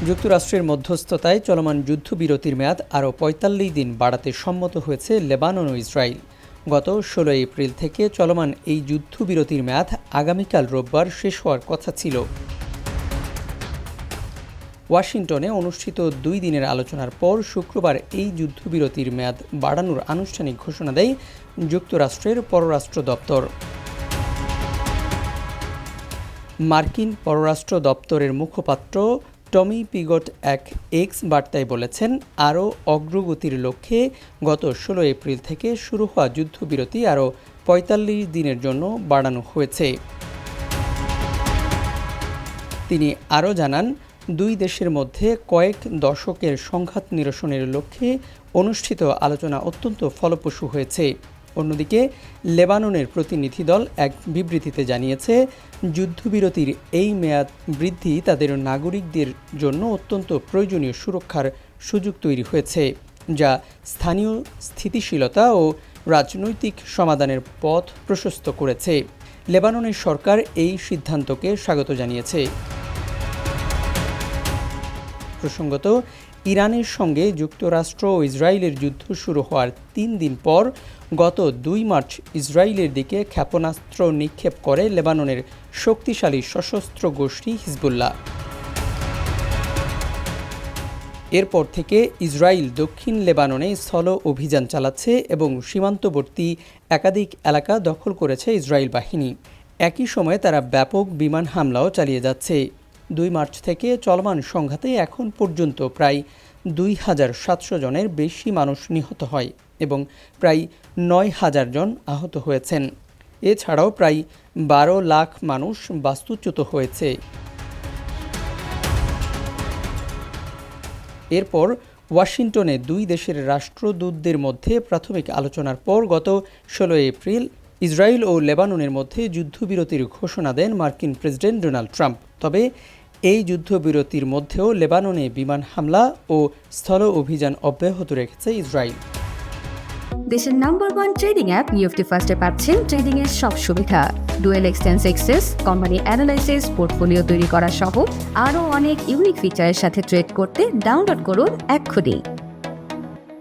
যুক্তরাষ্ট্রের মধ্যস্থতায় চলমান যুদ্ধবিরতির মেয়াদ আরও ৪৫ দিন বাড়াতে সম্মত হয়েছে লেবানন ও ইসরায়েল। গত ১৬ এপ্রিল থেকে চলমান এই যুদ্ধবিরতির মেয়াদ আগামীকাল রোববার শেষ হওয়ার কথা ছিল। ওয়াশিংটনে অনুষ্ঠিত ২ দিনের আলোচনার পর শুক্রবার এই যুদ্ধবিরতির মেয়াদ বাড়ানোর আনুষ্ঠানিক ঘোষণা দেয় যুক্তরাষ্ট্রের পররাষ্ট্র দপ্তর। মার্কিন পররাষ্ট্র দপ্তরের মুখপাত্র টমি পিগট এক এক্স বার্তায় বলেছেন, আরও অগ্রগতির লক্ষ্যে গত ১৬ এপ্রিল থেকে শুরু হওয়া যুদ্ধবিরতি আরও ৪৫ দিনের জন্য বাড়ানো হয়েছে। তিনি আরও জানান, দুই দেশের মধ্যে কয়েক দশকের সংঘাত নিরসনের লক্ষ্যে অনুষ্ঠিত আলোচনা অত্যন্ত ফলপ্রসূ হয়েছে। অন্যদিকে লেবাননের প্রতিনিধি দল এক বিবৃতিতে জানিয়েছে, যুদ্ধবিরতির এই মেয়াদ বৃদ্ধি তাদের নাগরিকদের জন্য অত্যন্ত প্রয়োজনীয় সুরক্ষার সুযোগ তৈরি হয়েছে, যা স্থানীয় স্থিতিশীলতা ও রাজনৈতিক সমাধানের পথ প্রশস্ত করেছে। লেবাননের সরকার এই সিদ্ধান্তকে স্বাগত জানিয়েছে। প্রসঙ্গত, ইরানের সঙ্গে যুক্তরাষ্ট্র ও ইসরায়েলের যুদ্ধ শুরু হওয়ার ৩ দিন পর গত ২ মার্চ ইসরায়েলের দিকে ক্ষেপণাস্ত্র নিক্ষেপ করে লেবাননের শক্তিশালী সশস্ত্র গোষ্ঠী হিজবুল্লাহ। এরপর থেকে ইসরায়েল দক্ষিণ লেবাননে স্থল অভিযান চালাচ্ছে এবং সীমান্তবর্তী একাধিক এলাকা দখল করেছে ইসরায়েল বাহিনী। একই সময়ে তারা ব্যাপক বিমান হামলাও চালিয়ে যাচ্ছে। ২ মার্চ থেকে চলমান সংঘাতে এখন পর্যন্ত প্রায় ২,৭০০ জনের বেশি মানুষ নিহত হয় এবং প্রায় ৯,০০০ জন আহত হয়েছেন। এছাড়াও প্রায় ১২ লাখ মানুষ বাস্তুচ্যুত হয়েছে। এরপর ওয়াশিংটনে দুই দেশের রাষ্ট্রদূতদের মধ্যে প্রাথমিক আলোচনার পর গত ১৬ এপ্রিল ইসরায়েল ও লেবাননের মধ্যে যুদ্ধবিরতির ঘোষণা দেন মার্কিন প্রেসিডেন্ট ডোনাল্ড ট্রাম্প। তবে এই যুদ্ধবিরতির মধ্যেও লেবাননে বিমান হামলা ও স্থল অভিযান অব্যাহত রেখেছে ইসরায়েল। দেশের নাম্বার 1 ট্রেডিং অ্যাপ নিফটি ফার্স্টে পাচ্ছেন ট্রেডিং এর সব সুবিধা, dual exchange access, company analysis, portfolio তৈরি করা সহ আরও অনেক ইউনিক ফিচারের সাথে ট্রেড করতে ডাউনলোড করুন এক্ষুনি।